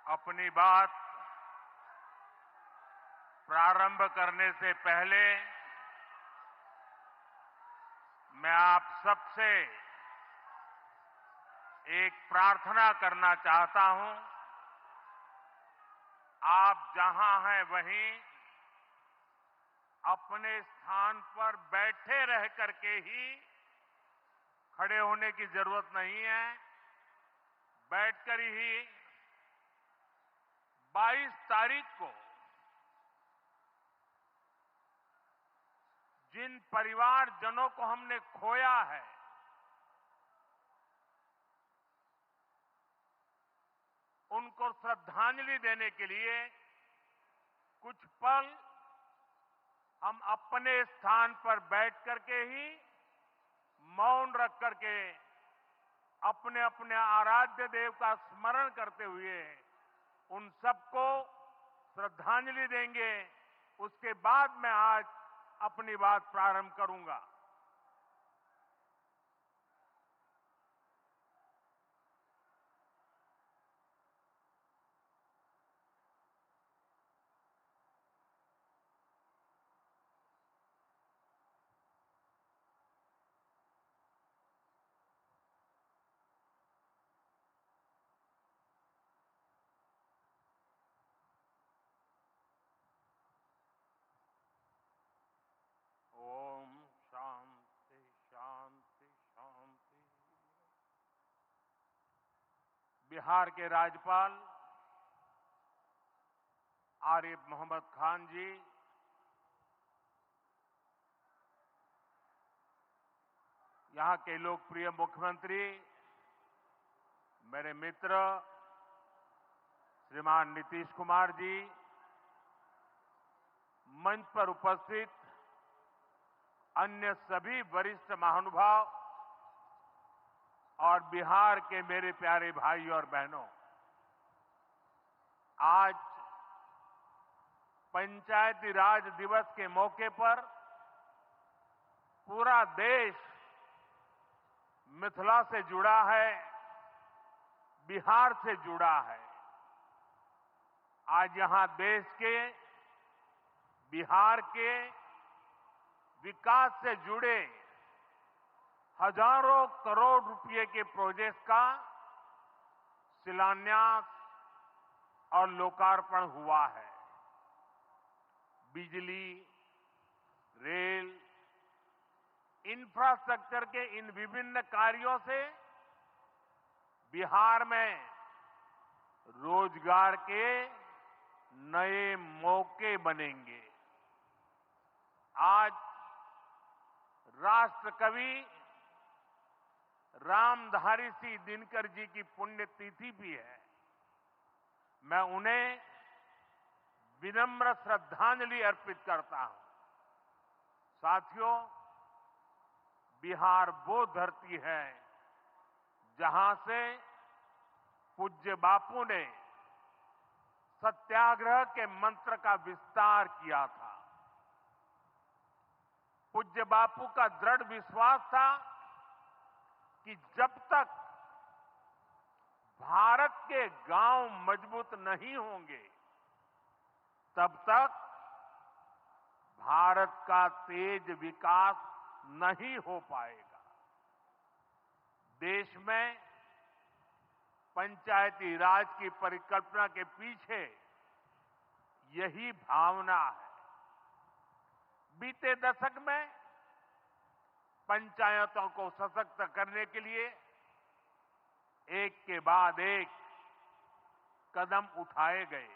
अपनी बात प्रारंभ करने से पहले मैं आप सबसे एक प्रार्थना करना चाहता हूं। आप जहां हैं वहीं अपने स्थान पर बैठे रह करके ही, खड़े होने की जरूरत नहीं है, बैठकर ही 22 तारीख को जिन परिवारजनों को हमने खोया है, उनको श्रद्धांजलि देने के लिए कुछ पल हम अपने स्थान पर बैठ करके ही मौन रख करके अपने अपने आराध्य देव का स्मरण करते हुए उन सबको श्रद्धांजलि देंगे। उसके बाद मैं आज अपनी बात प्रारंभ करूंगा। ओम शांति शांति शांति। बिहार के राज्यपाल आरिफ मोहम्मद खान जी, यहां के लोकप्रिय मुख्यमंत्री मेरे मित्र श्रीमान नीतीश कुमार जी, मंच पर उपस्थित अन्य सभी वरिष्ठ महानुभाव और बिहार के मेरे प्यारे भाई और बहनों, आज पंचायती राज दिवस के मौके पर पूरा देश मिथिला से जुड़ा है, बिहार से जुड़ा है। आज यहां देश के, बिहार के विकास से जुड़े हजारों करोड़ रुपए के प्रोजेक्ट का शिलान्यास और लोकार्पण हुआ है। बिजली, रेल, इंफ्रास्ट्रक्चर के इन विभिन्न कार्यों से बिहार में रोजगार के नए मौके बनेंगे। आज राष्ट्र कवि रामधारी सिंह दिनकर जी की पुण्यतिथि भी है। मैं उन्हें विनम्र श्रद्धांजलि अर्पित करता हूं। साथियों, बिहार वो धरती है जहां से पूज्य बापू ने सत्याग्रह के मंत्र का विस्तार किया था। पूज्य बापू का दृढ़ विश्वास था कि जब तक भारत के गांव मजबूत नहीं होंगे, तब तक भारत का तेज विकास नहीं हो पाएगा। देश में पंचायती राज की परिकल्पना के पीछे यही भावना है। बीते दशक में पंचायतों को सशक्त करने के लिए एक के बाद एक कदम उठाए गए।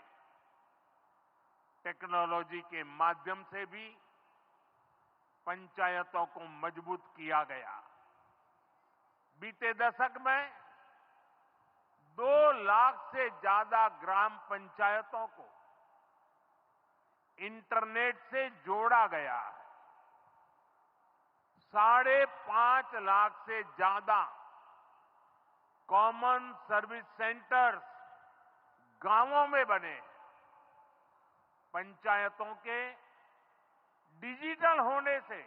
टेक्नोलॉजी के माध्यम से भी पंचायतों को मजबूत किया गया। बीते दशक में 2 लाख से ज्यादा ग्राम पंचायतों को इंटरनेट से जोड़ा गया है। 5.5 लाख से ज्यादा कॉमन सर्विस सेंटर्स गांवों में बने हैं। पंचायतों के डिजिटल होने से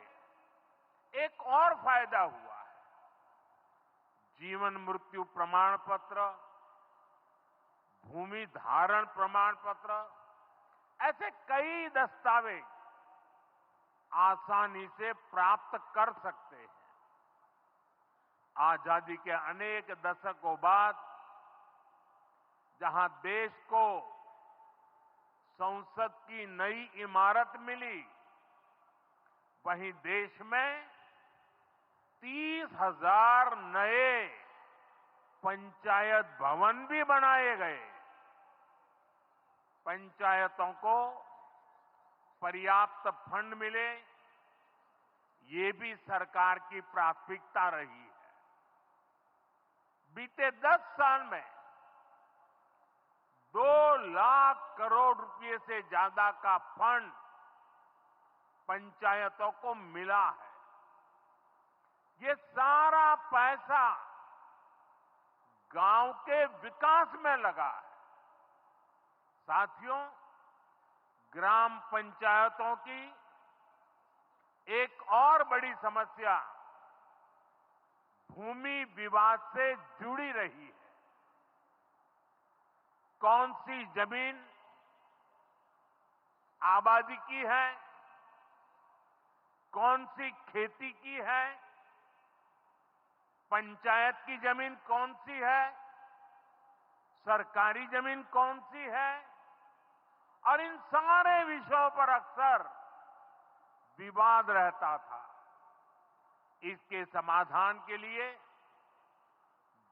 एक और फायदा हुआ है। जीवन मृत्यु प्रमाण पत्र, भूमि धारण प्रमाण पत्र, ऐसे कई दस्तावेज आसानी से प्राप्त कर सकते हैं। आजादी के अनेक दशकों बाद जहां देश को संसद की नई इमारत मिली, वहीं देश में 30,000 नए पंचायत भवन भी बनाए गए। पंचायतों को पर्याप्त फंड मिले, ये भी सरकार की प्राथमिकता रही है। बीते 10 साल में 2 लाख करोड़ रुपए से ज्यादा का फंड पंचायतों को मिला है। ये सारा पैसा गांव के विकास में लगा है। साथियों, ग्राम पंचायतों की एक और बड़ी समस्या भूमि विवाद से जुड़ी रही है। कौन सी जमीन आबादी की है, कौन सी खेती की है, पंचायत की जमीन कौन सी है, सरकारी जमीन कौन सी है, और इन सारे विषयों पर अक्सर विवाद रहता था। इसके समाधान के लिए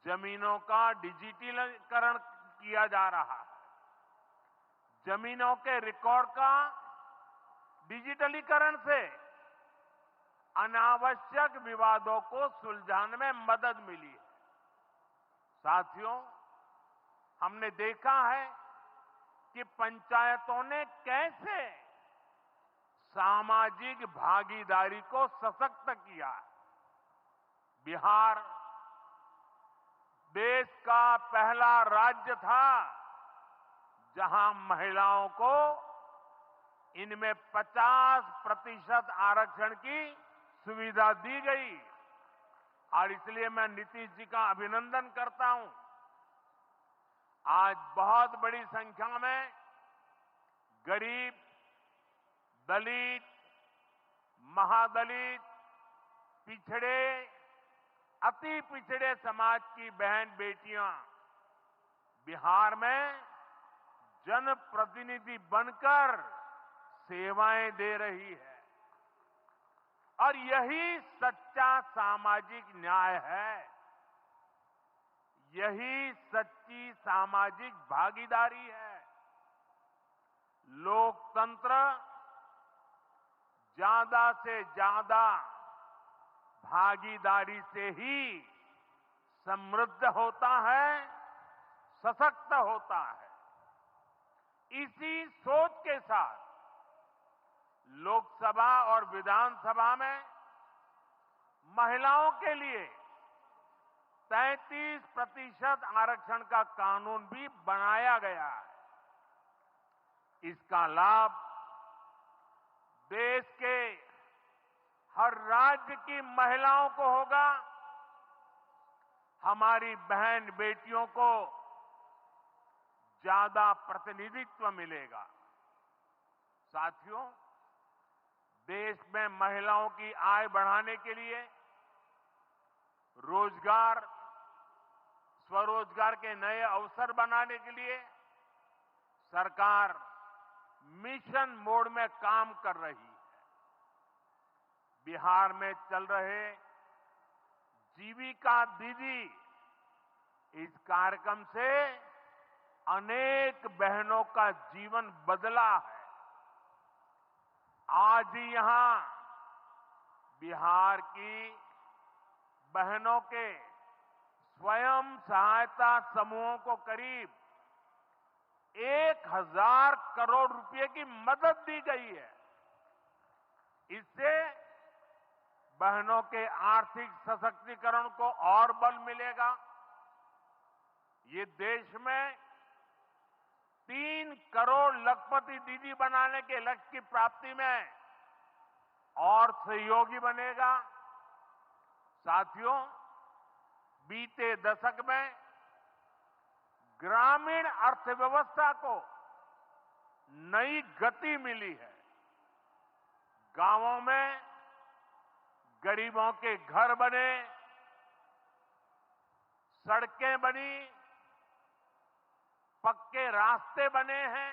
जमीनों का डिजिटलीकरण किया जा रहा है। जमीनों के रिकॉर्ड का डिजिटलीकरण से अनावश्यक विवादों को सुलझाने में मदद मिली है। साथियों, हमने देखा है कि पंचायतों ने कैसे सामाजिक भागीदारी को सशक्त किया। बिहार देश का पहला राज्य था जहां महिलाओं को इनमें 50% आरक्षण की सुविधा दी गई, और इसलिए मैं नीतीश जी का अभिनंदन करता हूं। आज बहुत बड़ी संख्या में गरीब, दलित, महादलित, पिछड़े, अति पिछड़े समाज की बहन बेटियां बिहार में जनप्रतिनिधि बनकर सेवाएं दे रही है, और यही सच्चा सामाजिक न्याय है। यही सच्ची सामाजिक भागीदारी है। लोकतंत्र ज्यादा से ज्यादा भागीदारी से ही समृद्ध होता है, सशक्त होता है। इसी सोच के साथ लोकसभा और विधानसभा में महिलाओं के लिए 33% आरक्षण का कानून भी बनाया गया है। इसका लाभ देश के हर राज्य की महिलाओं को होगा। हमारी बहन बेटियों को ज्यादा प्रतिनिधित्व मिलेगा। साथियों, देश में महिलाओं की आय बढ़ाने के लिए रोजगार, स्वरोजगार के नए अवसर बनाने के लिए सरकार मिशन मोड में काम कर रही है। बिहार में चल रहे जीविका दीदी इस कार्यक्रम से अनेक बहनों का जीवन बदला है। आज ही यहां बिहार की बहनों के स्वयं सहायता समूहों को करीब 1,000 करोड़ रुपए की मदद दी गई है। इससे बहनों के आर्थिक सशक्तिकरण को और बल मिलेगा। ये देश में 3 करोड़ लखपति दीदी बनाने के लक्ष्य की प्राप्ति में और सहयोगी बनेगा। साथियों, बीते दशक में ग्रामीण अर्थव्यवस्था को नई गति मिली है। गांवों में गरीबों के घर बने, सड़कें बनी, पक्के रास्ते बने हैं,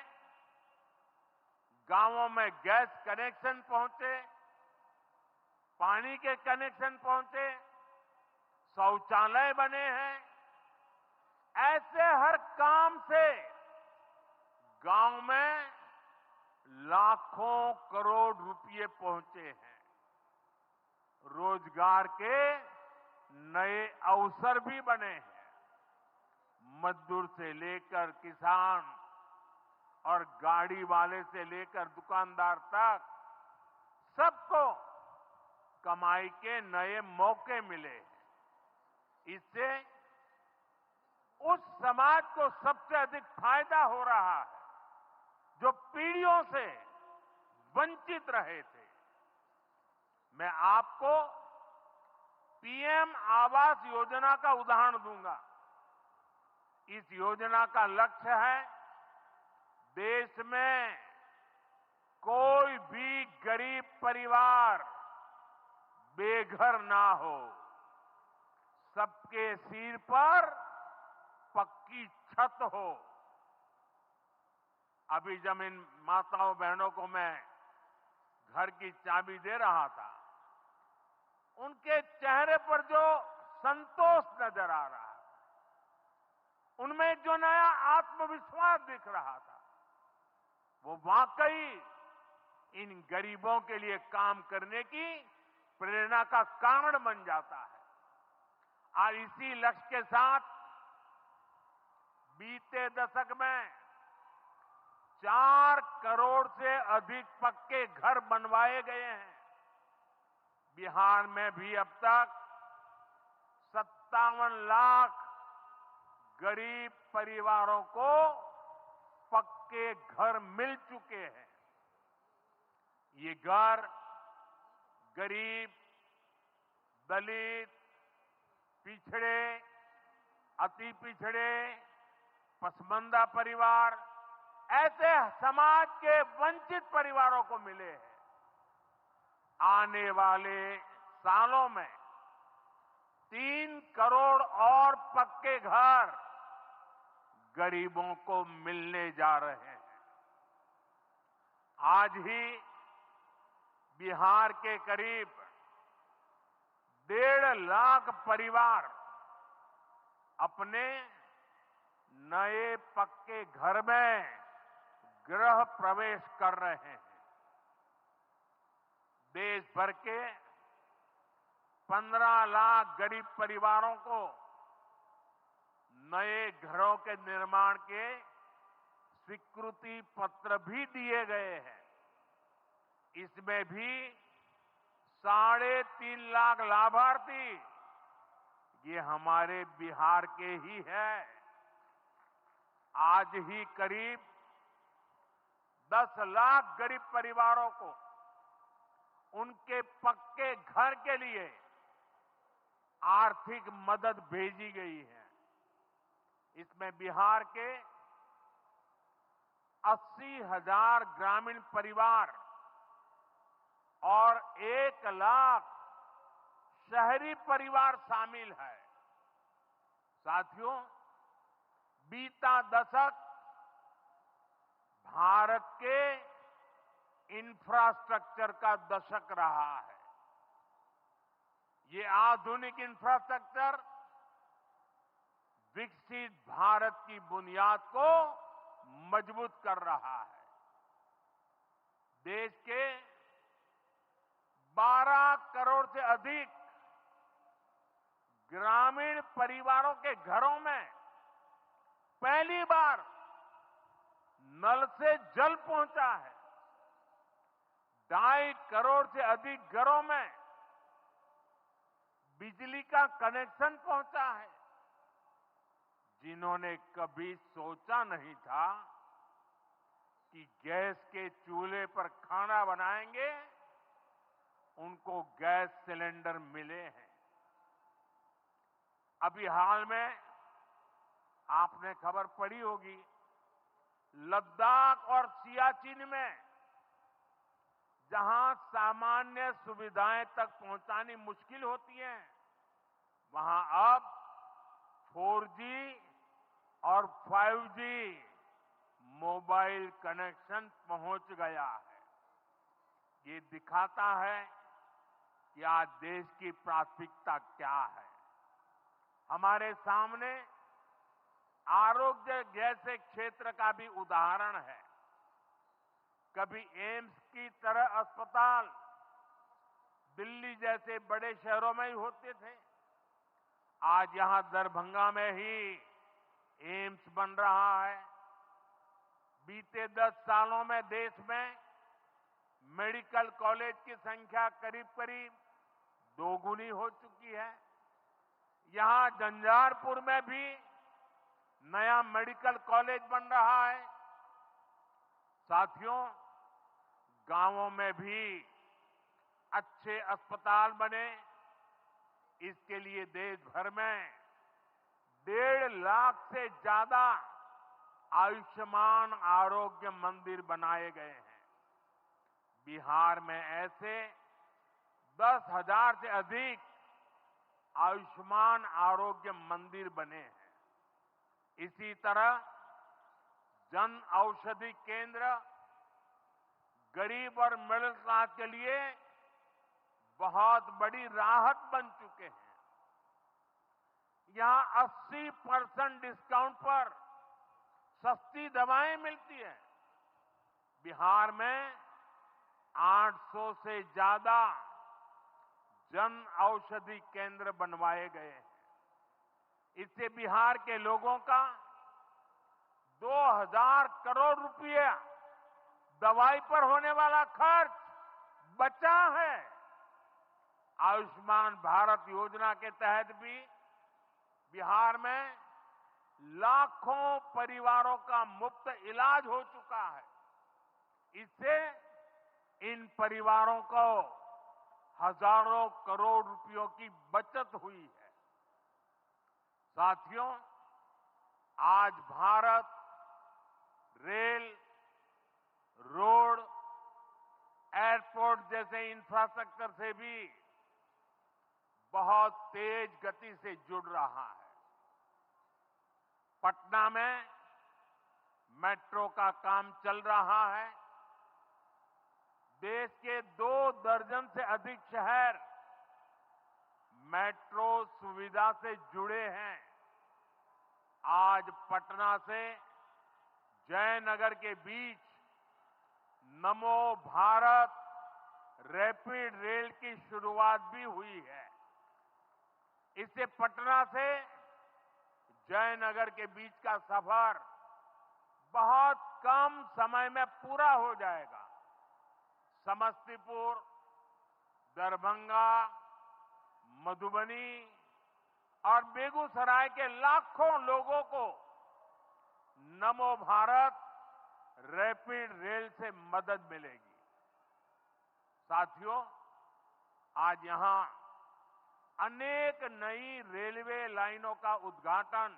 गांवों में गैस कनेक्शन पहुंचे, पानी के कनेक्शन पहुंचे, शौचालय बने हैं। ऐसे हर काम से गांव में लाखों करोड़ रुपए पहुंचे हैं। रोजगार के नए अवसर भी बने हैं। मजदूर से लेकर किसान और गाड़ी वाले से लेकर दुकानदार तक सबको कमाई के नए मौके मिले हैं। इससे उस समाज को सबसे अधिक फायदा हो रहा है जो पीढ़ियों से वंचित रहे थे। मैं आपको पीएम आवास योजना का उदाहरण दूंगा। इस योजना का लक्ष्य है देश में कोई भी गरीब परिवार बेघर ना हो, सबके सिर पर पक्की छत हो। अभी जब इन माताओं बहनों को मैं घर की चाबी दे रहा था, उनके चेहरे पर जो संतोष नजर आ रहा था, उनमें जो नया आत्मविश्वास दिख रहा था, वो वाकई इन गरीबों के लिए काम करने की प्रेरणा का कारण बन जाता है। और इसी लक्ष्य के साथ बीते दशक में 4 करोड़ से अधिक पक्के घर बनवाए गए हैं। बिहार में भी अब तक 57 लाख गरीब परिवारों को पक्के घर मिल चुके हैं। ये घर गरीब, दलित, पिछड़े, अति पिछड़े, पसमानदा परिवार, ऐसे समाज के वंचित परिवारों को मिले हैं। आने वाले सालों में 3 करोड़ और पक्के घर गरीबों को मिलने जा रहे हैं। आज ही बिहार के करीब 1.5 लाख परिवार अपने नए पक्के घर में गृह प्रवेश कर रहे हैं। देश भर के 15 लाख गरीब परिवारों को नए घरों के निर्माण के स्वीकृति पत्र भी दिए गए हैं। इसमें भी 3.5 लाख लाभार्थी ये हमारे बिहार के ही हैं। आज ही करीब 10 लाख गरीब परिवारों को उनके पक्के घर के लिए आर्थिक मदद भेजी गई है। इसमें बिहार के 80,000 ग्रामीण परिवार और 1 लाख शहरी परिवार शामिल है। साथियों, बीता दशक भारत के इंफ्रास्ट्रक्चर का दशक रहा है। ये आधुनिक इंफ्रास्ट्रक्चर विकसित भारत की बुनियाद को मजबूत कर रहा है। देश के 12 करोड़ से अधिक ग्रामीण परिवारों के घरों में पहली बार नल से जल पहुंचा है। 2.5 करोड़ से अधिक घरों में बिजली का कनेक्शन पहुंचा है। जिन्होंने कभी सोचा नहीं था कि गैस के चूल्हे पर खाना बनाएंगे, उनको गैस सिलेंडर मिले हैं। अभी हाल में आपने खबर पढ़ी होगी, लद्दाख और सियाचिन में जहां सामान्य सुविधाएं तक पहुंचानी मुश्किल होती है, वहां अब 4G और 5G मोबाइल कनेक्शन पहुंच गया है। ये दिखाता है कि आज देश की प्राथमिकता क्या है। हमारे सामने आरोग्य जैसे क्षेत्र का भी उदाहरण है। कभी एम्स की तरह अस्पताल दिल्ली जैसे बड़े शहरों में ही होते थे, आज यहां दरभंगा में ही एम्स बन रहा है। बीते 10 सालों में देश में मेडिकल कॉलेज की संख्या करीब करीब दोगुनी हो चुकी है। यहां झंझारपुर में भी नया मेडिकल कॉलेज बन रहा है। साथियों, गांवों में भी अच्छे अस्पताल बने, इसके लिए देश भर में 1.5 लाख से ज्यादा आयुष्मान आरोग्य मंदिर बनाए गए हैं। बिहार में ऐसे 10,000 से अधिक आयुष्मान आरोग्य मंदिर बने हैं। इसी तरह जन औषधि केंद्र गरीब और मिडिल क्लास के लिए बहुत बड़ी राहत बन चुके हैं। यहां 80% डिस्काउंट पर सस्ती दवाएं मिलती हैं। बिहार में 800 से ज्यादा जन औषधि केंद्र बनवाए गए हैं। इससे बिहार के लोगों का 2,000 करोड़ रुपया दवाई पर होने वाला खर्च बचा है। आयुष्मान भारत योजना के तहत भी बिहार में लाखों परिवारों का मुफ्त इलाज हो चुका है। इससे इन परिवारों को हजारों करोड़ रुपयों की बचत हुई है। साथियों, आज भारत रेल, रोड, एयरपोर्ट जैसे इंफ्रास्ट्रक्चर से भी बहुत तेज गति से जुड़ रहा है। पटना में मेट्रो का काम चल रहा है। देश के 2 दर्जन से अधिक शहर मेट्रो सुविधा से जुड़े हैं। आज पटना से जयनगर के बीच नमो भारत रैपिड रेल की शुरुआत भी हुई है। इससे पटना से जयनगर के बीच का सफर बहुत कम समय में पूरा हो जाएगा। समस्तीपुर, दरभंगा, मधुबनी और बेगूसराय के लाखों लोगों को नमो भारत रैपिड रेल से मदद मिलेगी। साथियों, आज यहां अनेक नई रेलवे लाइनों का उद्घाटन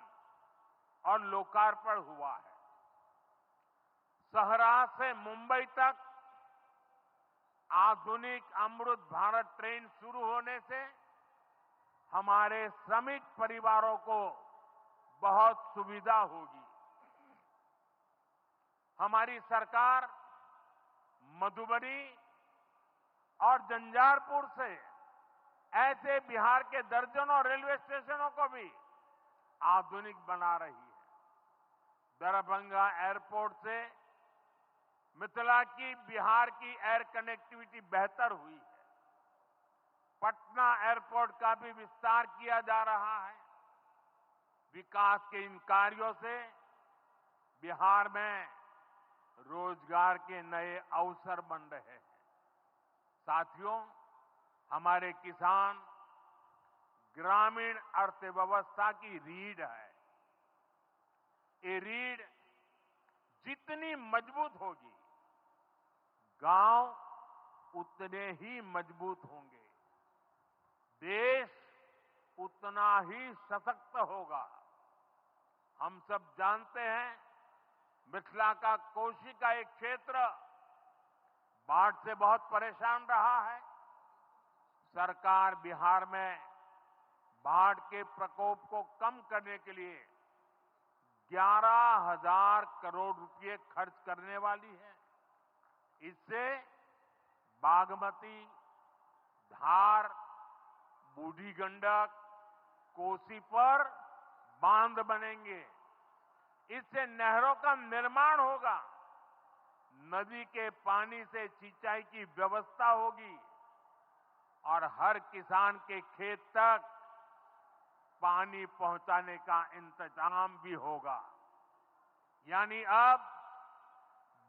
और लोकार्पण हुआ है। सहरा से मुंबई तक आधुनिक अमृत भारत ट्रेन शुरू होने से हमारे श्रमिक परिवारों को बहुत सुविधा होगी। हमारी सरकार मधुबनी और झंझारपुर से ऐसे बिहार के दर्जनों रेलवे स्टेशनों को भी आधुनिक बना रही है। दरभंगा एयरपोर्ट से मिथिला की बिहार की एयर कनेक्टिविटी बेहतर हुई है। पटना एयरपोर्ट का भी विस्तार किया जा रहा है। विकास के इन कार्यों से बिहार में रोजगार के नए अवसर बन रहे हैं। साथियों, हमारे किसान ग्रामीण अर्थव्यवस्था की रीढ़ है। ये रीढ़ जितनी मजबूत होगी, गांव उतने ही मजबूत होंगे, देश उतना ही सशक्त होगा। हम सब जानते हैं, मिथिला का कोशी का एक क्षेत्र बाढ़ से बहुत परेशान रहा है। सरकार बिहार में बाढ़ के प्रकोप को कम करने के लिए 11,000 करोड़ रुपए खर्च करने वाली है। इससे बागमती, धार, बूढ़ी गंडक, कोसी पर बांध बनेंगे। इससे नहरों का निर्माण होगा, नदी के पानी से सिंचाई की व्यवस्था होगी और हर किसान के खेत तक पानी पहुंचाने का इंतजाम भी होगा। यानी अब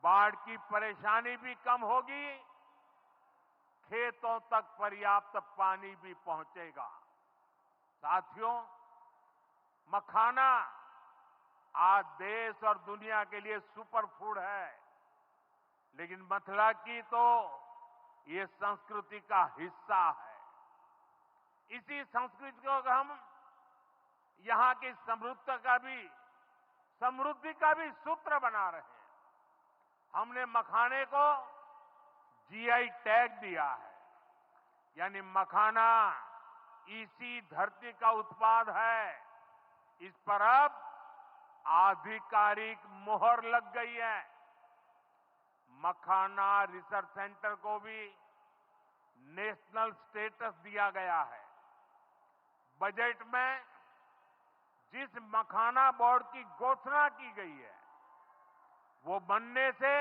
बाढ़ की परेशानी भी कम होगी, खेतों तक पर्याप्त पानी भी पहुंचेगा। साथियों, मखाना आज देश और दुनिया के लिए सुपर फूड है, लेकिन मिथिला की तो ये संस्कृति का हिस्सा है। इसी संस्कृति को हम यहां की समृद्धि का भी सूत्र बना रहे हैं। हमने मखाने को जीआई टैग दिया है, यानी मखाना इसी धरती का उत्पाद है। इस पर अब आधिकारिक मोहर लग गई है। मखाना रिसर्च सेंटर को भी नेशनल स्टेटस दिया गया है। बजट में जिस मखाना बोर्ड की घोषणा की गई है, वो बनने से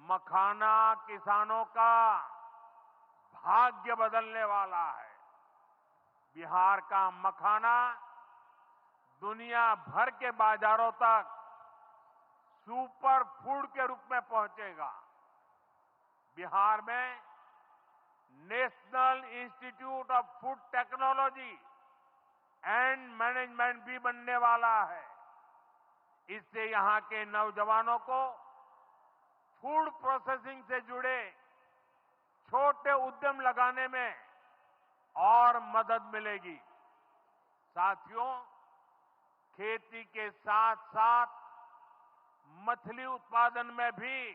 मखाना किसानों का भाग्य बदलने वाला है। बिहार का मखाना दुनिया भर के बाजारों तक सुपर फूड के रूप में पहुंचेगा। बिहार में national institute of food technology and management भी बनने वाला है। इससे यहां के नौजवानों को फूड प्रोसेसिंग से जुड़े छोटे उद्यम लगाने में और मदद मिलेगी। साथियों, खेती के साथ साथ मछली उत्पादन में भी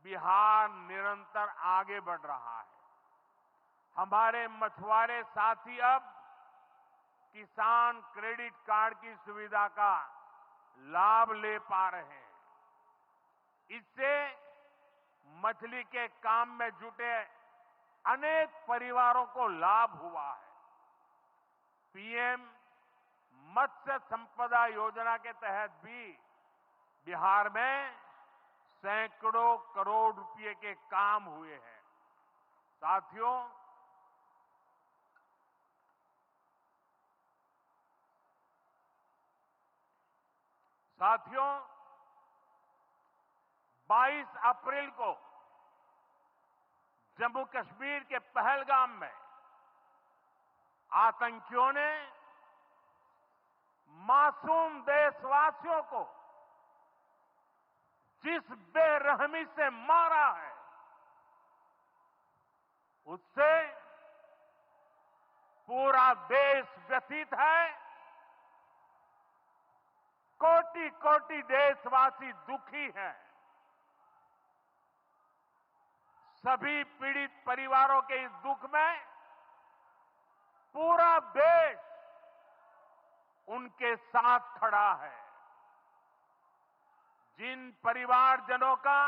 बिहार निरंतर आगे बढ़ रहा है। हमारे मछुआरे साथी अब किसान क्रेडिट कार्ड की सुविधा का लाभ ले पा रहे हैं। इससे मछली के काम में जुटे अनेक परिवारों को लाभ हुआ है। पीएम मत्स्य संपदा योजना के तहत भी बिहार में सैकड़ों करोड़ रुपए के काम हुए हैं। साथियों, साथियों 22 अप्रैल को जम्मू कश्मीर के पहलगाम में आतंकियों ने मासूम देशवासियों को जिस बेरहमी से मारा है, उससे पूरा देश व्यथित है। कोटि कोटि देशवासी दुखी हैं। सभी पीड़ित परिवारों के इस दुख में पूरा देश उनके साथ खड़ा है। जिन परिवारजनों का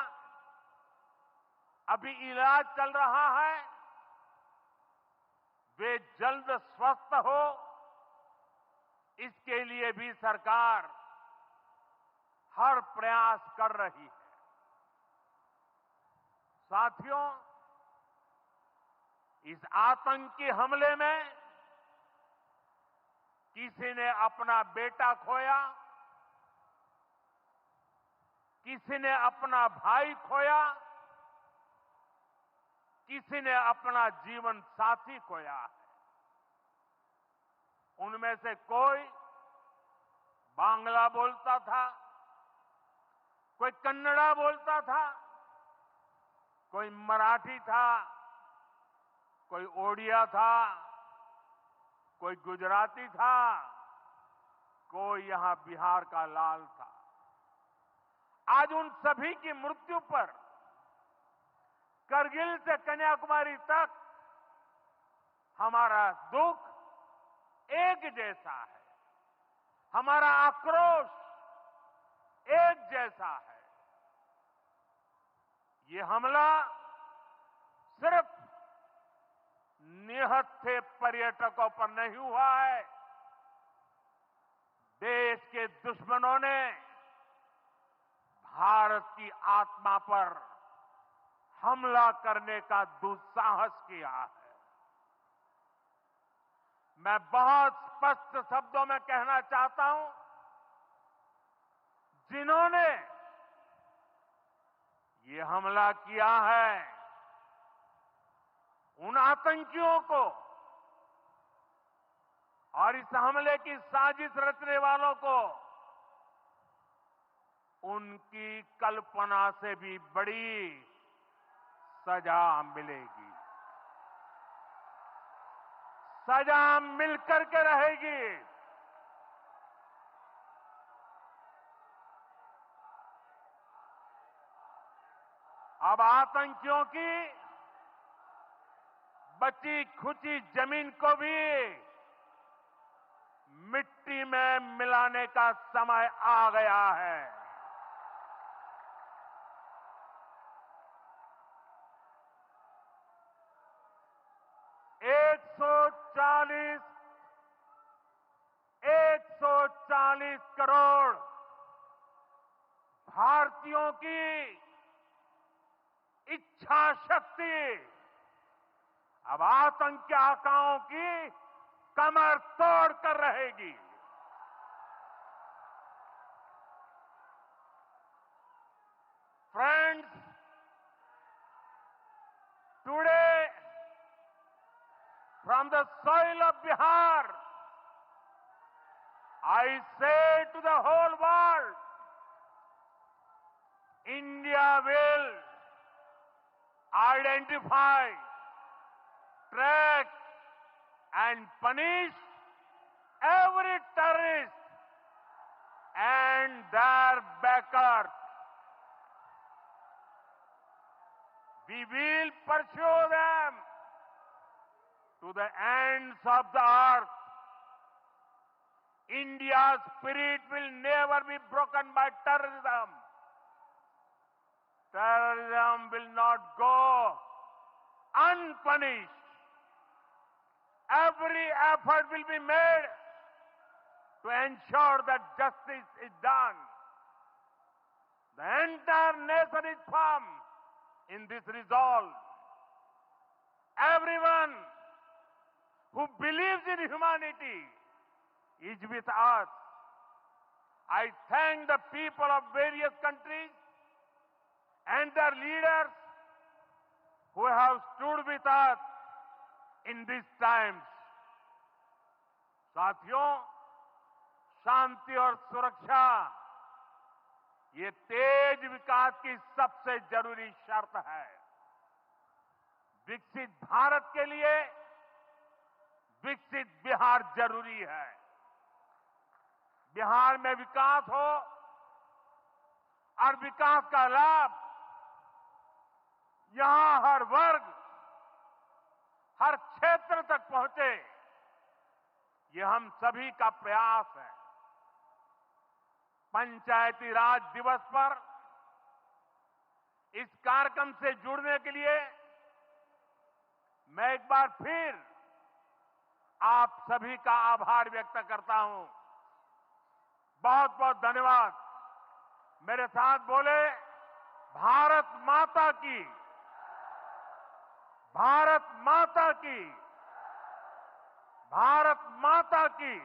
अभी इलाज चल रहा है, वे जल्द स्वस्थ हो, इसके लिए भी सरकार हर प्रयास कर रही है। साथियों, इस आतंकी हमले में किसी ने अपना बेटा खोया, किसी ने अपना भाई खोया, किसी ने अपना जीवन साथी खोया है। उनमें से कोई बांग्ला बोलता था, कोई कन्नड़ा बोलता था, कोई मराठी था, कोई ओडिया था, कोई गुजराती था, कोई यहां बिहार का लाल था। आज उन सभी की मृत्यु पर करगिल से कन्याकुमारी तक हमारा दुख एक जैसा है, हमारा आक्रोश एक जैसा है। ये हमला सिर्फ निहत्थे पर्यटकों पर नहीं हुआ है, देश के दुश्मनों ने भारत की आत्मा पर हमला करने का दुस्साहस किया है। मैं बहुत स्पष्ट शब्दों में कहना चाहता हूं, जिन्होंने ये हमला किया है, उन आतंकियों को और इस हमले की साजिश रचने वालों को उनकी कल्पना से भी बड़ी सजा मिलेगी, सजा मिलकर के रहेगी। अब आतंकियों की बची खुची जमीन को भी मिट्टी में मिलाने का समय आ गया है। 140 करोड़ भारतीयों की इच्छा शक्ति अब आतंकी आकाओं की कमर तोड़ कर रहेगी। Friends, today from the soil of Bihar, I say to the whole world, India will identify, track and punish every terrorist and their backers. We will pursue them to the ends of the earth. India's spirit will never be broken by terrorism. Terrorism will not go unpunished. Every effort will be made to ensure that justice is done. The entire nation is firm in this resolve. Everyone who believes in humanity is with us. I thank the people of various countries and their leaders who have stood with us in these times. साथियों, शांति और सुरक्षा ये तेज विकास की सबसे जरूरी शर्त है। विकसित भारत के लिए विकसित बिहार जरूरी है। बिहार में विकास हो और विकास का लाभ यहां हर वर्ग, हर क्षेत्र तक पहुंचे, ये हम सभी का प्रयास है। पंचायती राज दिवस पर इस कार्यक्रम से जुड़ने के लिए मैं एक बार फिर आप सभी का आभार व्यक्त करता हूं। बहुत बहुत धन्यवाद। मेरे साथ बोले, भारत माता की, भारत माता की, भारत माता की।